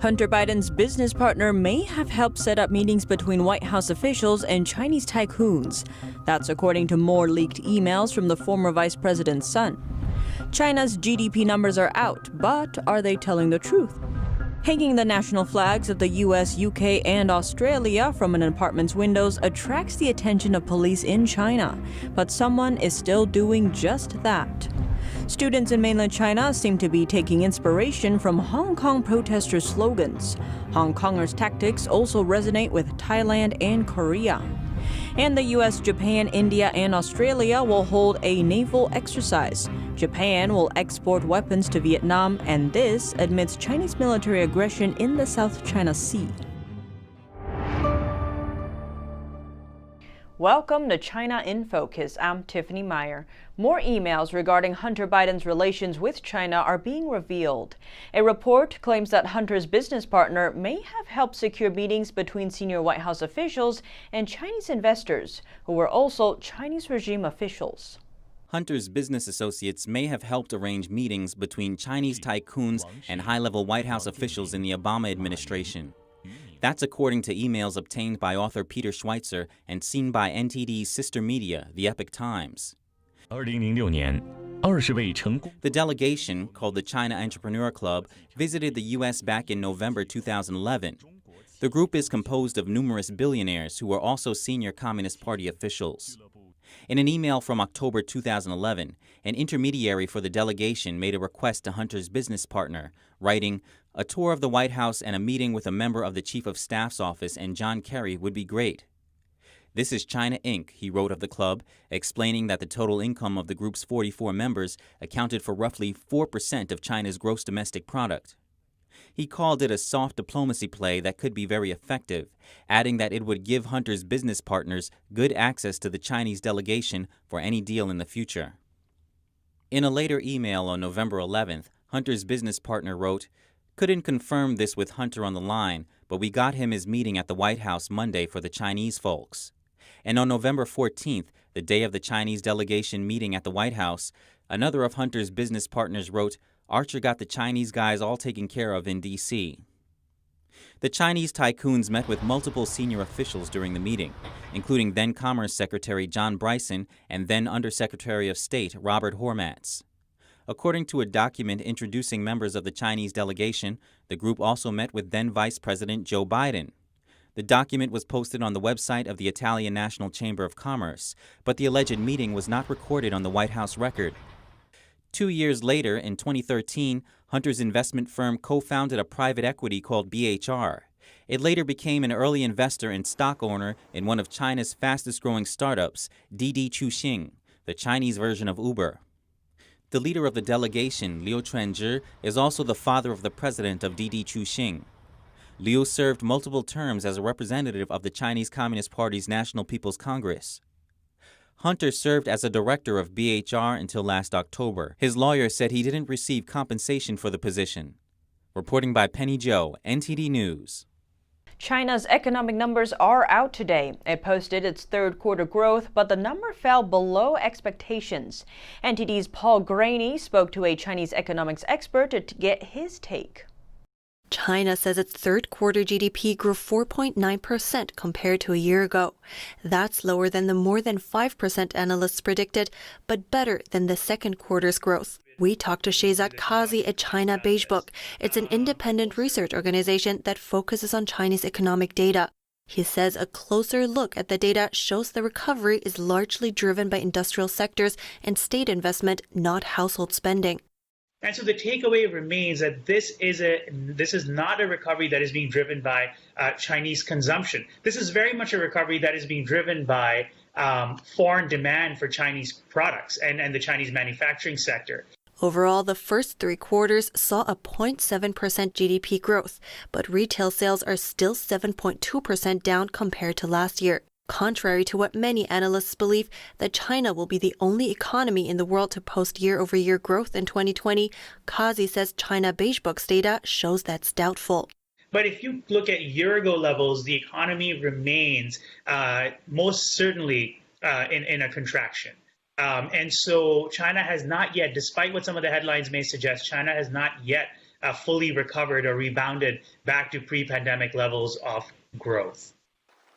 Hunter Biden's business partner may have helped set up meetings between White House officials and Chinese tycoons. That's according to more leaked emails from the former vice president's son. China's GDP numbers are out, but are they telling the truth? Hanging the national flags of the US, UK, and Australia from an apartment's windows attracts the attention of police in China, but someone is still doing just that. Students in mainland China seem to be taking inspiration from Hong Kong protesters' slogans. Hongkongers' tactics also resonate with Thailand and Korea. And the US, Japan, India, and Australia will hold a naval exercise. Japan will export weapons to Vietnam, and this amidst Chinese military aggression in the South China Sea. Welcome to China in Focus. I'm Tiffany Meyer. More emails regarding Hunter Biden's relations with China are being revealed. A report claims that Hunter's business partner may have helped secure meetings between senior White House officials and Chinese investors, who were also Chinese regime officials. Hunter's business associates may have helped arrange meetings between Chinese tycoons and high-level White House officials in the Obama administration. That's according to emails obtained by author Peter Schweitzer and seen by NTD's sister media, The Epoch Times. The delegation, called the China Entrepreneur Club, visited the U.S. back in November 2011. The group is composed of numerous billionaires who are also senior Communist Party officials. In an email from October 2011, an intermediary for the delegation made a request to Hunter's business partner, writing, "A tour of the White House and a meeting with a member of the Chief of Staff's office and John Kerry would be great." "This is China Inc.," he wrote of the club, explaining that the total income of the group's 44 members accounted for roughly 4% of China's gross domestic product. He called it a soft diplomacy play that could be very effective, adding that it would give Hunter's business partners good access to the Chinese delegation for any deal in the future. In a later email on November 11th, Hunter's business partner wrote, "Couldn't confirm this with Hunter on the line, but we got him his meeting at the White House Monday for the Chinese folks." And on November 14th, the day of the Chinese delegation meeting at the White House, another of Hunter's business partners wrote, "Archer got the Chinese guys all taken care of in D.C." The Chinese tycoons met with multiple senior officials during the meeting, including then Commerce Secretary John Bryson and then Undersecretary of State Robert Hormats. According to a document introducing members of the Chinese delegation, the group also met with then Vice President Joe Biden. The document was posted on the website of the Italian National Chamber of Commerce, but the alleged meeting was not recorded on the White House record. 2 years later, in 2013, Hunter's investment firm co-founded a private equity called BHR. It later became an early investor and stock owner in one of China's fastest-growing startups, Didi Chuxing, the Chinese version of Uber. The leader of the delegation, Liu Chuanzhi, is also the father of the president of Didi Chuxing. Liu served multiple terms as a representative of the Chinese Communist Party's National People's Congress. Hunter served as a director of BHR until last October. His lawyer said he didn't receive compensation for the position. Reporting by Penny Zhou, NTD News. China's economic numbers are out today. It posted its third quarter growth, but the number fell below expectations. NTD's Paul Graney spoke to a Chinese economics expert to get his take. China says its third quarter GDP grew 4.9% compared to a year ago. That's lower than the more than 5% analysts predicted, but better than the second quarter's growth. We talked to Shehzad Kazi at China Beige Book. It's an independent research organization that focuses on Chinese economic data. He says a closer look at the data shows the recovery is largely driven by industrial sectors and state investment, not household spending. And so the takeaway remains that this is not a recovery that is being driven by Chinese consumption. This is very much a recovery that is being driven by foreign demand for Chinese products and the Chinese manufacturing sector. Overall, the first 3 quarters saw a 0.7% GDP growth, but retail sales are still 7.2% down compared to last year. Contrary to what many analysts believe, that China will be the only economy in the world to post year-over-year growth in 2020, Kazi says China Beige Book's data shows that's doubtful. But if you look at year-ago levels, the economy remains most certainly in a contraction. And so China has not yet, despite what some of the headlines may suggest, China has not yet fully recovered or rebounded back to pre-pandemic levels of growth.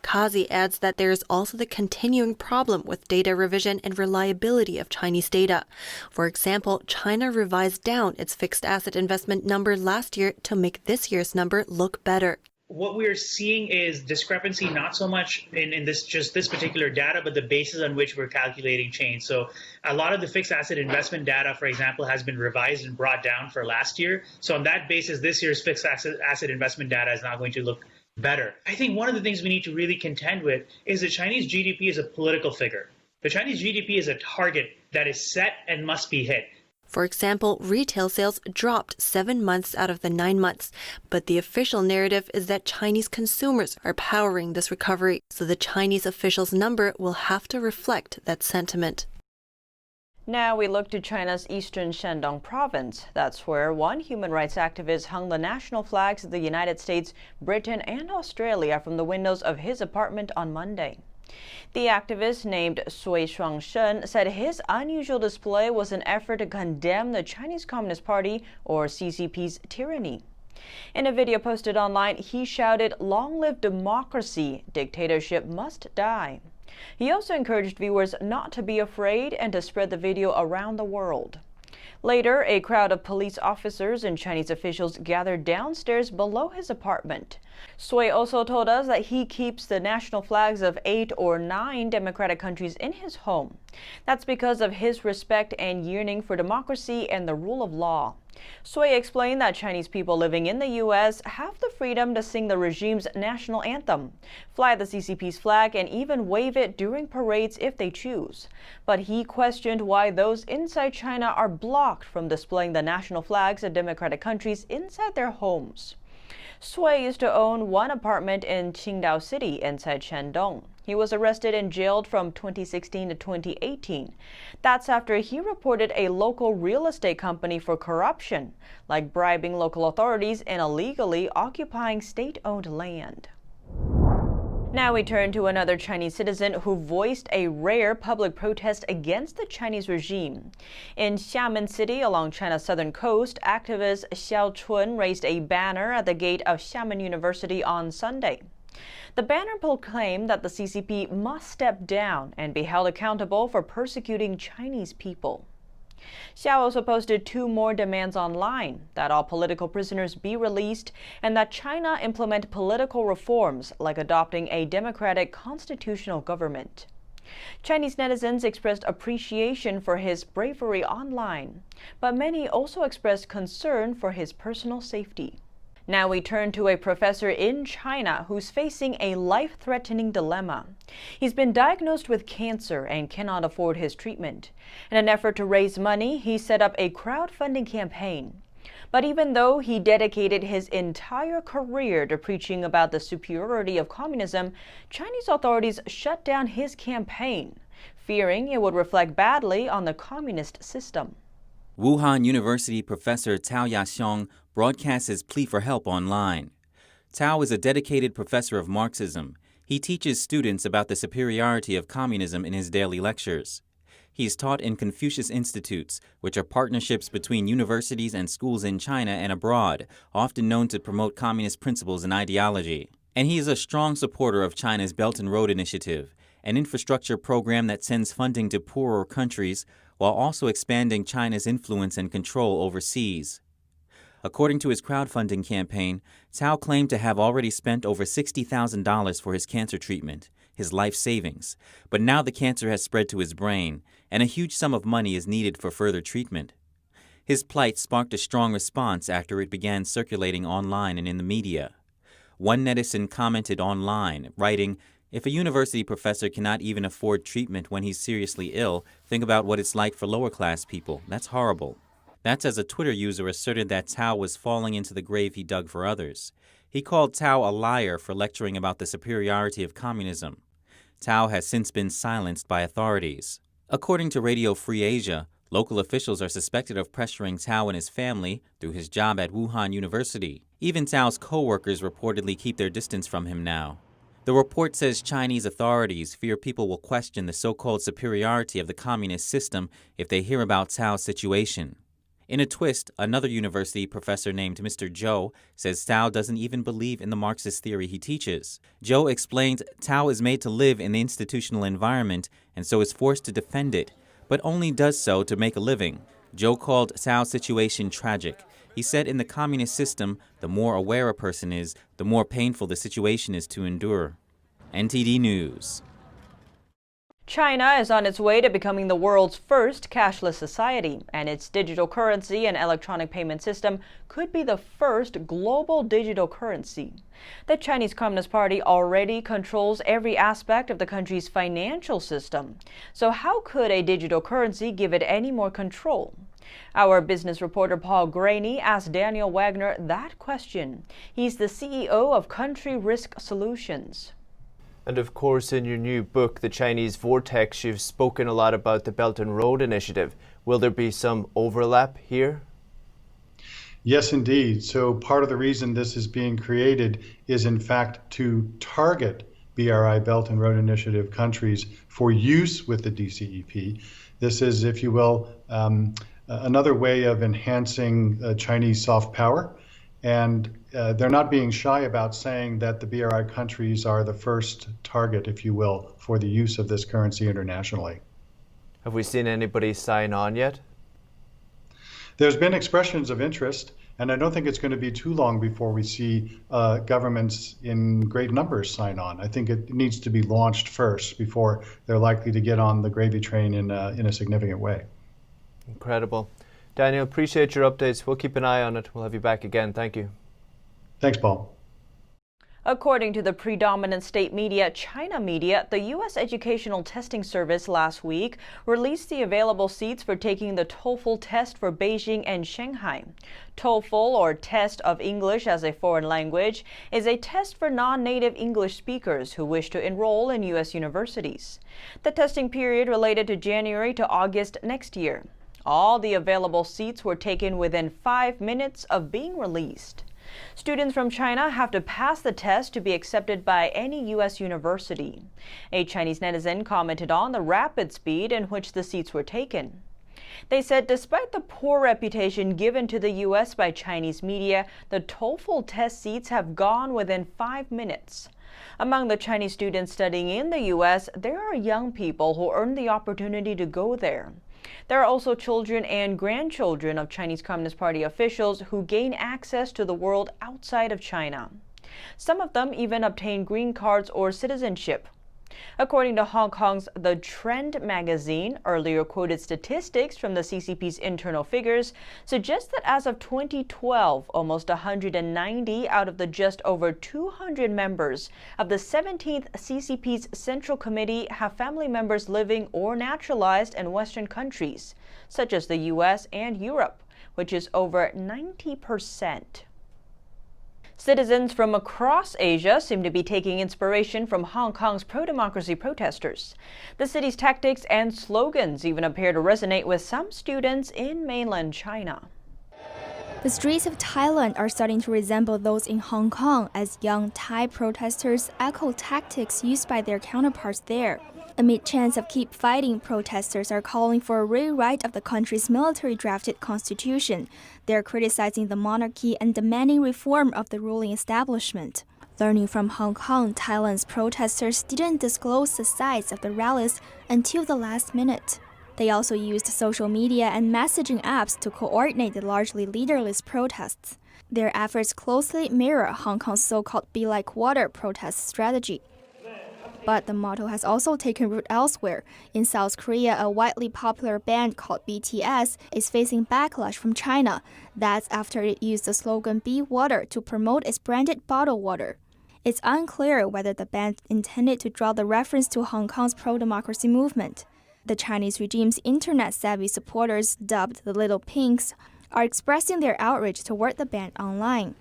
Kazi adds that there is also the continuing problem with data revision and reliability of Chinese data. For example, China revised down its fixed asset investment number last year to make this year's number look better. What we're seeing is discrepancy not so much in this particular data, but the basis on which we're calculating change. So a lot of the fixed asset investment data, for example, has been revised and brought down for last year. So on that basis, this year's fixed asset investment data is now going to look better. I think one of the things we need to really contend with is the Chinese GDP is a political figure. The Chinese GDP is a target that is set and must be hit. For example, retail sales dropped 7 months out of the 9 months, but the official narrative is that Chinese consumers are powering this recovery, so the Chinese officials' number will have to reflect that sentiment. Now we look to China's eastern Shandong province. That's where one human rights activist hung the national flags of the United States, Britain, and Australia from the windows of his apartment on Monday. The activist, named Sui Shuangshen, said his unusual display was an effort to condemn the Chinese Communist Party, or CCP's, tyranny. In a video posted online, he shouted, "Long live democracy! Dictatorship must die." He also encouraged viewers not to be afraid and to spread the video around the world. Later, a crowd of police officers and Chinese officials gathered downstairs below his apartment. Sui also told us that he keeps the national flags of 8 or 9 democratic countries in his home. That's because of his respect and yearning for democracy and the rule of law. Sui explained that Chinese people living in the U.S. have the freedom to sing the regime's national anthem, fly the CCP's flag, and even wave it during parades if they choose. But he questioned why those inside China are blocked from displaying the national flags of democratic countries inside their homes. Sui used to own one apartment in Qingdao City inside Shandong. He was arrested and jailed from 2016 to 2018. That's after he reported a local real estate company for corruption, like bribing local authorities and illegally occupying state-owned land. Now we turn to another Chinese citizen who voiced a rare public protest against the Chinese regime. In Xiamen City along China's southern coast, activist Xiao Chun raised a banner at the gate of Xiamen University on Sunday. The banner proclaimed that the CCP must step down and be held accountable for persecuting Chinese people. Xiao also posted 2 more demands online: that all political prisoners be released and that China implement political reforms like adopting a democratic constitutional government. Chinese netizens expressed appreciation for his bravery online, but many also expressed concern for his personal safety. Now we turn to a professor in China who's facing a life-threatening dilemma. He's been diagnosed with cancer and cannot afford his treatment. In an effort to raise money, he set up a crowdfunding campaign. But even though he dedicated his entire career to preaching about the superiority of communism, Chinese authorities shut down his campaign, fearing it would reflect badly on the communist system. Wuhan University professor Tao Yaxiong broadcasts his plea for help online. Tao is a dedicated professor of Marxism. He teaches students about the superiority of communism in his daily lectures. He's taught in Confucius Institutes, which are partnerships between universities and schools in China and abroad, often known to promote communist principles and ideology. And he is a strong supporter of China's Belt and Road Initiative, an infrastructure program that sends funding to poorer countries while also expanding China's influence and control overseas. According to his crowdfunding campaign, Tao claimed to have already spent over $60,000 for his cancer treatment, his life savings, but now the cancer has spread to his brain, and a huge sum of money is needed for further treatment. His plight sparked a strong response after it began circulating online and in the media. One netizen commented online, writing, "If a university professor cannot even afford treatment when he's seriously ill, think about what it's like for lower-class people. That's horrible." That's as a Twitter user asserted that Tao was falling into the grave he dug for others. He called Tao a liar for lecturing about the superiority of communism. Tao has since been silenced by authorities. According to Radio Free Asia, local officials are suspected of pressuring Tao and his family through his job at Wuhan University. Even Tao's co-workers reportedly keep their distance from him now. The report says Chinese authorities fear people will question the so-called superiority of the communist system if they hear about Tao's situation. In a twist, another university professor named Mr. Zhou says Tao doesn't even believe in the Marxist theory he teaches. Zhou explains Tao is made to live in the institutional environment and so is forced to defend it, but only does so to make a living. Zhou called Tao's situation tragic. He said in the communist system, the more aware a person is, the more painful the situation is to endure. NTD News. China is on its way to becoming the world's first cashless society, and its digital currency and electronic payment system could be the first global digital currency. The Chinese Communist Party already controls every aspect of the country's financial system. So how could a digital currency give it any more control? Our business reporter Paul Graney asked Daniel Wagner that question. He's the CEO of Country Risk Solutions. And of course, in your new book, The Chinese Vortex, you've spoken a lot about the Belt and Road Initiative. Will there be some overlap here? Yes, indeed. So part of the reason this is being created is, in fact, to target BRI Belt and Road Initiative countries for use with the DCEP. This is, if you will, another way of enhancing Chinese soft power. And they're not being shy about saying that the BRI countries are the first target, if you will, for the use of this currency internationally. Have we seen anybody sign on yet? There's been expressions of interest, and I don't think it's going to be too long before we see governments in great numbers sign on. I think it needs to be launched first before they're likely to get on the gravy train in a significant way. Incredible. Daniel, appreciate your updates. We'll keep an eye on it. We'll have you back again. Thank you. Thanks, Paul. According to the predominant state media, China Media, the U.S. Educational Testing Service last week released the available seats for taking the TOEFL test for Beijing and Shanghai. TOEFL, or Test of English as a Foreign Language, is a test for non-native English speakers who wish to enroll in U.S. universities. The testing period related to January to August next year. All the available seats were taken within 5 minutes of being released. Students from China have to pass the test to be accepted by any U.S. university. A Chinese netizen commented on the rapid speed in which the seats were taken. They said despite the poor reputation given to the U.S. by Chinese media, the TOEFL test seats have gone within 5 minutes. Among the Chinese students studying in the U.S., there are young people who earned the opportunity to go there. There are also children and grandchildren of Chinese Communist Party officials who gain access to the world outside of China. Some of them even obtain green cards or citizenship. According to Hong Kong's The Trend magazine, earlier quoted statistics from the CCP's internal figures suggest that as of 2012, almost 190 out of the just over 200 members of the 17th CCP's Central Committee have family members living or naturalized in Western countries, such as the US and Europe, which is over 90%. Citizens from across Asia seem to be taking inspiration from Hong Kong's pro-democracy protesters. The city's tactics and slogans even appear to resonate with some students in mainland China. The streets of Thailand are starting to resemble those in Hong Kong as young Thai protesters echo tactics used by their counterparts there. Amid chants of keep fighting, protesters are calling for a rewrite of the country's military-drafted constitution. They're criticizing the monarchy and demanding reform of the ruling establishment. Learning from Hong Kong, Thailand's protesters didn't disclose the size of the rallies until the last minute. They also used social media and messaging apps to coordinate the largely leaderless protests. Their efforts closely mirror Hong Kong's so-called Be Like Water protest strategy. But the motto has also taken root elsewhere. In South Korea, a widely popular band called BTS is facing backlash from China. That's after it used the slogan Be Water to promote its branded bottled water. It's unclear whether the band intended to draw the reference to Hong Kong's pro-democracy movement. The Chinese regime's internet-savvy supporters, dubbed the Little Pinks, are expressing their outrage toward the band online.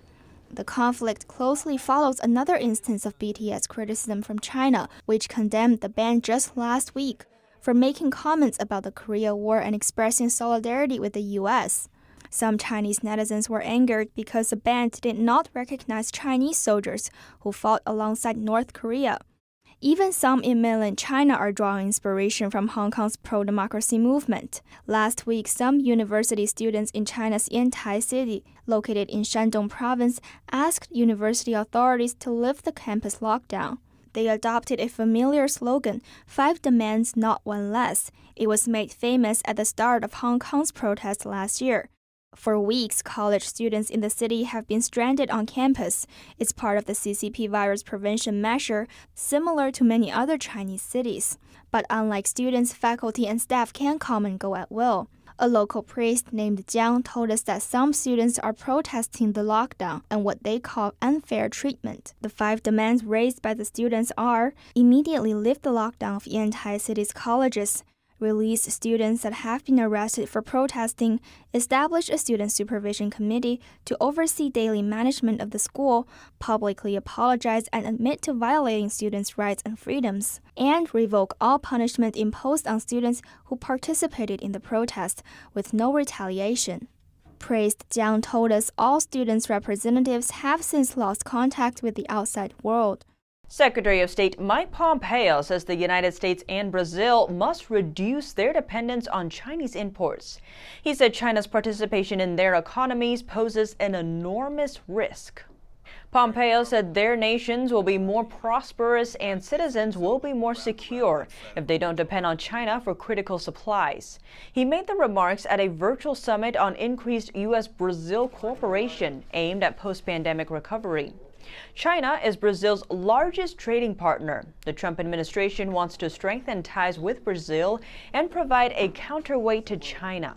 The conflict closely follows another instance of BTS criticism from China, which condemned the band just last week for making comments about the Korea War and expressing solidarity with the U.S. Some Chinese netizens were angered because the band did not recognize Chinese soldiers who fought alongside North Korea. Even some in mainland China are drawing inspiration from Hong Kong's pro-democracy movement. Last week, some university students in China's Yantai city, located in Shandong province, asked university authorities to lift the campus lockdown. They adopted a familiar slogan, 5 demands, not one less. It was made famous at the start of Hong Kong's protest last year. For weeks, college students in the city have been stranded on campus. It's part of the CCP virus prevention measure, similar to many other Chinese cities. But unlike students, faculty and staff can come and go at will. A local priest named Jiang told us that some students are protesting the lockdown and what they call unfair treatment. The 5 demands raised by the students are: immediately lift the lockdown of Yantai City's colleges, release students that have been arrested for protesting, establish a student supervision committee to oversee daily management of the school, publicly apologize and admit to violating students' rights and freedoms, and revoke all punishment imposed on students who participated in the protest with no retaliation. Priest Jiang told us all students' representatives have since lost contact with the outside world. Secretary of State Mike Pompeo says the United States and Brazil must reduce their dependence on Chinese imports. He said China's participation in their economies poses an enormous risk. Pompeo said their nations will be more prosperous and citizens will be more secure if they don't depend on China for critical supplies. He made the remarks at a virtual summit on increased U.S.-Brazil cooperation aimed at post-pandemic recovery. China is Brazil's largest trading partner. The Trump administration wants to strengthen ties with Brazil and provide a counterweight to China.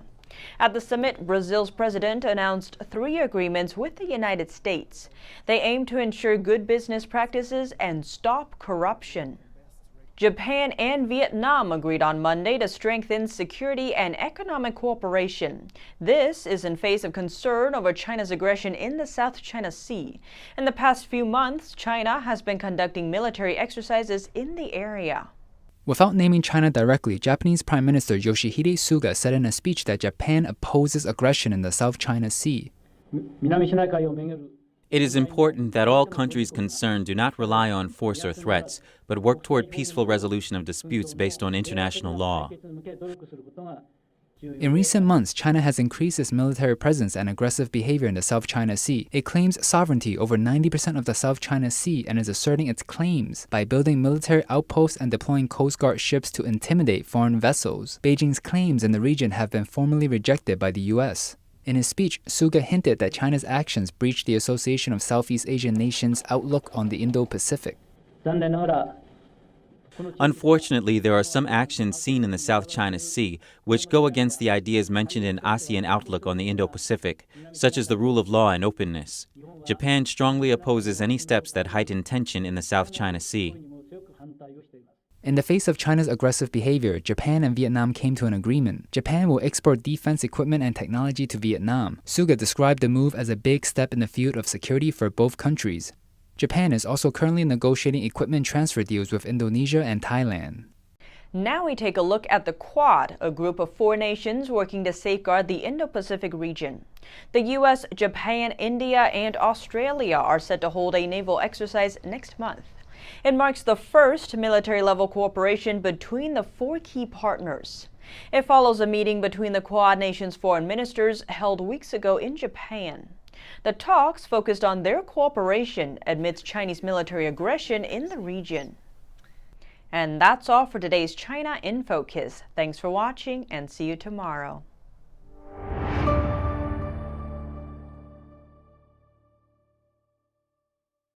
At the summit, Brazil's president announced 3 agreements with the United States. They aim to ensure good business practices and stop corruption. Japan and Vietnam agreed on Monday to strengthen security and economic cooperation. This is in face of concern over China's aggression in the South China Sea. In the past few months, China has been conducting military exercises in the area. Without naming China directly, Japanese Prime Minister Yoshihide Suga said in a speech that Japan opposes aggression in the South China Sea. It is important that all countries concerned do not rely on force or threats, but work toward peaceful resolution of disputes based on international law. In recent months, China has increased its military presence and aggressive behavior in the South China Sea. It claims sovereignty over 90% of the South China Sea and is asserting its claims by building military outposts and deploying Coast Guard ships to intimidate foreign vessels. Beijing's claims in the region have been formally rejected by the U.S. In his speech, Suga hinted that China's actions breached the Association of Southeast Asian Nations' outlook on the Indo-Pacific. Unfortunately, there are some actions seen in the South China Sea which go against the ideas mentioned in ASEAN outlook on the Indo-Pacific, such as the rule of law and openness. Japan strongly opposes any steps that heighten tension in the South China Sea. In the face of China's aggressive behavior, Japan and Vietnam came to an agreement. Japan will export defense equipment and technology to Vietnam. Suga described the move as a big step in the field of security for both countries. Japan is also currently negotiating equipment transfer deals with Indonesia and Thailand. Now we take a look at the Quad, a group of 4 nations working to safeguard the Indo-Pacific region. The U.S., Japan, India, and Australia are set to hold a naval exercise next month. It marks the first military-level cooperation between the 4 key partners. It follows a meeting between the Quad nations' foreign ministers held weeks ago in Japan. The talks focused on their cooperation amidst Chinese military aggression in the region. And that's all for today's China in Focus. Thanks for watching and see you tomorrow.